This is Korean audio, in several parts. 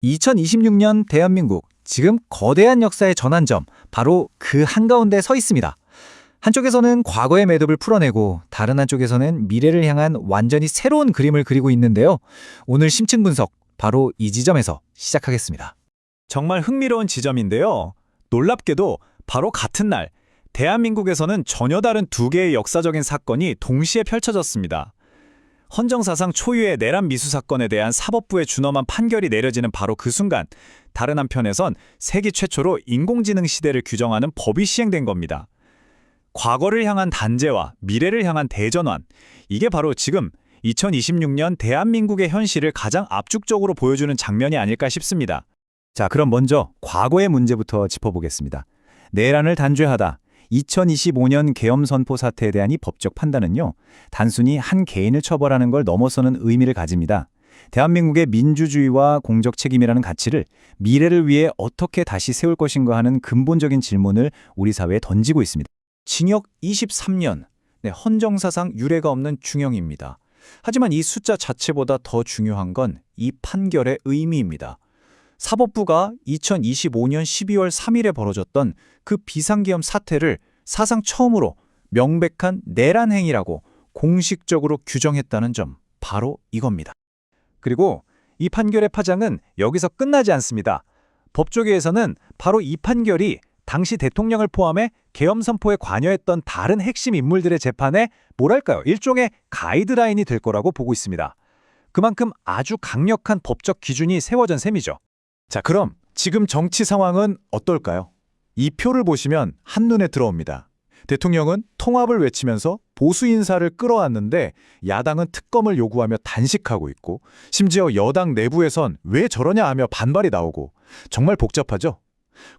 2026년 대한민국, 지금 거대한 역사의 전환점, 바로 그 한가운데 서 있습니다. 한쪽에서는 과거의 매듭을 풀어내고 다른 한쪽에서는 미래를 향한 완전히 새로운 그림을 그리고 있는데요. 오늘 심층 분석, 바로 이 지점에서 시작하겠습니다. 정말 흥미로운 지점인데요. 놀랍게도 바로 같은 날, 대한민국에서는 전혀 다른 두 개의 역사적인 사건이 동시에 펼쳐졌습니다. 헌정사상 초유의 내란 미수 사건에 대한 사법부의 준엄한 판결이 내려지는 바로 그 순간, 다른 한편에선 세계 최초로 인공지능 시대를 규정하는 법이 시행된 겁니다. 과거를 향한 단죄와 미래를 향한 대전환, 이게 바로 지금 2026년 대한민국의 현실을 가장 압축적으로 보여주는 장면이 아닐까 싶습니다. 자, 그럼 먼저 과거의 문제부터 짚어보겠습니다. 내란을 단죄하다. 2025년 계엄선포 사태에 대한 이 법적 판단은요, 단순히 한 개인을 처벌하는 걸 넘어서는 의미를 가집니다. 대한민국의 민주주의와 공적 책임이라는 가치를 미래를 위해 어떻게 다시 세울 것인가 하는 근본적인 질문을 우리 사회에 던지고 있습니다. 징역 23년, 헌정사상 유례가 없는 중형입니다. 하지만 이 숫자 자체보다 더 중요한 건 이 판결의 의미입니다. 사법부가 2025년 12월 3일에 벌어졌던 그 비상계엄 사태를 사상 처음으로 명백한 내란 행위라고 공식적으로 규정했다는 점, 바로 이겁니다. 그리고 이 판결의 파장은 여기서 끝나지 않습니다. 법조계에서는 바로 이 판결이 당시 대통령을 포함해 계엄 선포에 관여했던 다른 핵심 인물들의 재판에 뭐랄까요, 일종의 가이드라인이 될 거라고 보고 있습니다. 그만큼 아주 강력한 법적 기준이 세워진 셈이죠. 자, 그럼 지금 정치 상황은 어떨까요? 이 표를 보시면 한눈에 들어옵니다. 대통령은 통합을 외치면서 보수 인사를 끌어왔는데 야당은 특검을 요구하며 단식하고 있고, 심지어 여당 내부에선 왜 저러냐 하며 반발이 나오고, 정말 복잡하죠?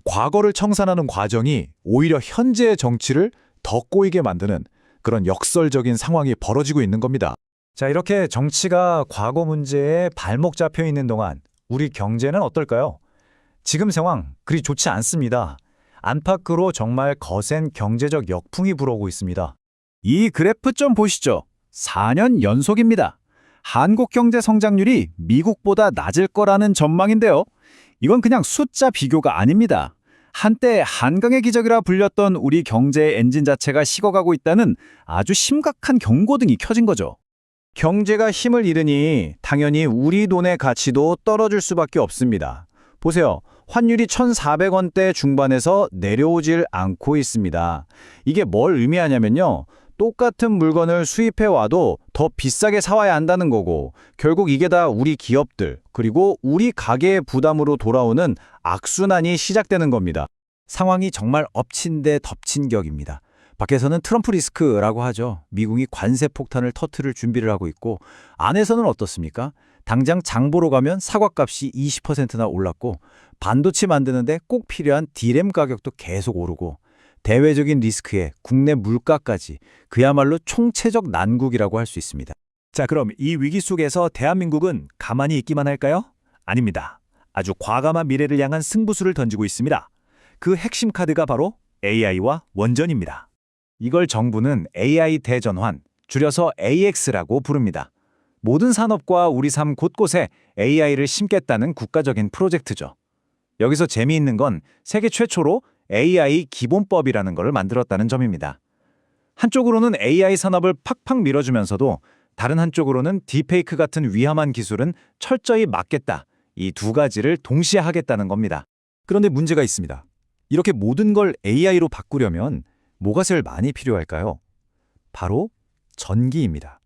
과거를 청산하는 과정이 오히려 현재의 정치를 더 꼬이게 만드는 그런 역설적인 상황이 벌어지고 있는 겁니다. 자, 이렇게 정치가 과거 문제에 발목 잡혀 있는 동안 우리 경제는 어떨까요? 지금 상황 그리 좋지 않습니다. 안팎으로 정말 거센 경제적 역풍이 불어오고 있습니다. 이 그래프 좀 보시죠. 4년 연속입니다. 한국 경제 성장률이 미국보다 낮을 거라는 전망인데요. 이건 그냥 숫자 비교가 아닙니다. 한때 한강의 기적이라 불렸던 우리 경제의 엔진 자체가 식어가고 있다는 아주 심각한 경고등이 켜진 거죠. 경제가 힘을 잃으니 당연히 우리 돈의 가치도 떨어질 수밖에 없습니다. 보세요. 환율이 1,400원대 중반에서 내려오질 않고 있습니다. 이게 뭘 의미하냐면요, 똑같은 물건을 수입해 와도 더 비싸게 사와야 한다는 거고, 결국 이게 다 우리 기업들, 그리고 우리 가게의 부담으로 돌아오는 악순환이 시작되는 겁니다. 상황이 정말 엎친 데 덮친 격입니다. 밖에서는 트럼프 리스크라고 하죠. 미국이 관세 폭탄을 터뜨릴 준비를 하고 있고, 안에서는 어떻습니까? 당장 장 보러 가면 사과값이 20%나 올랐고, 반도체 만드는데 꼭 필요한 D램 가격도 계속 오르고, 대외적인 리스크에 국내 물가까지 그야말로 총체적 난국이라고 할 수 있습니다. 자, 그럼 이 위기 속에서 대한민국은 가만히 있기만 할까요? 아닙니다. 아주 과감한 미래를 향한 승부수를 던지고 있습니다. 그 핵심 카드가 바로 AI와 원전입니다. 이걸 정부는 AI 대전환, 줄여서 AX라고 부릅니다. 모든 산업과 우리 삶 곳곳에 AI를 심겠다는 국가적인 프로젝트죠. 여기서 재미있는 건 세계 최초로 AI 기본법이라는 걸 만들었다는 점입니다. 한쪽으로는 AI 산업을 팍팍 밀어주면서도 다른 한쪽으로는 딥페이크 같은 위험한 기술은 철저히 막겠다. 이 두 가지를 동시에 하겠다는 겁니다. 그런데 문제가 있습니다. 이렇게 모든 걸 AI로 바꾸려면 뭐가 제일 많이 필요할까요? 바로 전기입니다.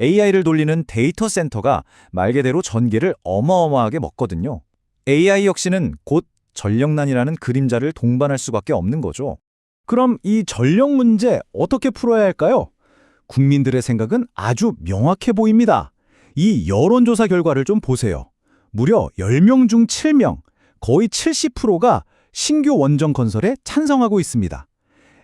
AI를 돌리는 데이터 센터가 말 그대로 전기를 어마어마하게 먹거든요. AI 역시는 곧 전력난이라는 그림자를 동반할 수밖에 없는 거죠. 그럼 이 전력 문제 어떻게 풀어야 할까요? 국민들의 생각은 아주 명확해 보입니다. 이 여론조사 결과를 좀 보세요. 무려 10명 중 7명, 거의 70%가 신규 원전 건설에 찬성하고 있습니다.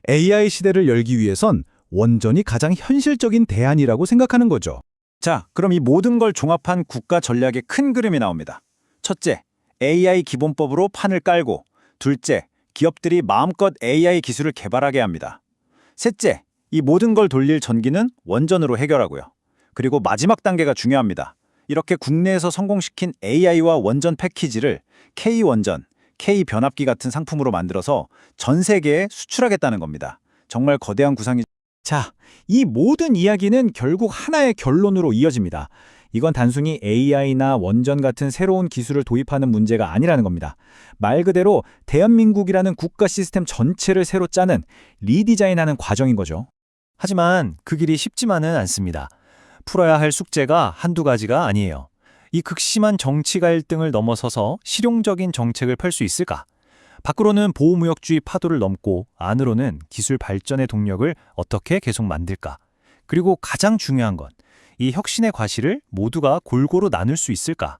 AI 시대를 열기 위해선 원전이 가장 현실적인 대안이라고 생각하는 거죠. 자, 그럼 이 모든 걸 종합한 국가 전략의 큰 그림이 나옵니다. 첫째, AI 기본법으로 판을 깔고, 둘째, 기업들이 마음껏 AI 기술을 개발하게 합니다. 셋째, 이 모든 걸 돌릴 전기는 원전으로 해결하고요. 그리고 마지막 단계가 중요합니다. 이렇게 국내에서 성공시킨 AI와 원전 패키지를 K원전, K변압기 같은 상품으로 만들어서 전 세계에 수출하겠다는 겁니다. 정말 거대한 구상이. 자, 이 모든 이야기는 결국 하나의 결론으로 이어집니다. 이건 단순히 AI나 원전 같은 새로운 기술을 도입하는 문제가 아니라는 겁니다. 말 그대로 대한민국이라는 국가 시스템 전체를 새로 짜는 리디자인하는 과정인 거죠. 하지만 그 길이 쉽지만은 않습니다. 풀어야 할 숙제가 한두 가지가 아니에요. 이 극심한 정치 갈등을 넘어서서 실용적인 정책을 펼 수 있을까? 밖으로는 보호무역주의 파도를 넘고 안으로는 기술 발전의 동력을 어떻게 계속 만들까? 그리고 가장 중요한 건 이 혁신의 과실을 모두가 골고루 나눌 수 있을까?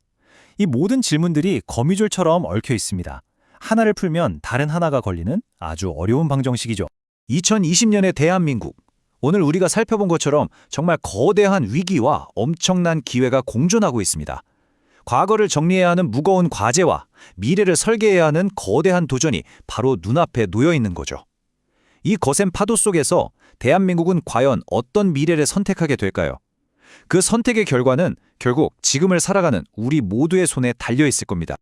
이 모든 질문들이 거미줄처럼 얽혀 있습니다. 하나를 풀면 다른 하나가 걸리는 아주 어려운 방정식이죠. 2020년의 대한민국. 오늘 우리가 살펴본 것처럼 정말 거대한 위기와 엄청난 기회가 공존하고 있습니다. 과거를 정리해야 하는 무거운 과제와 미래를 설계해야 하는 거대한 도전이 바로 눈앞에 놓여 있는 거죠. 이 거센 파도 속에서 대한민국은 과연 어떤 미래를 선택하게 될까요? 그 선택의 결과는 결국 지금을 살아가는 우리 모두의 손에 달려 있을 겁니다.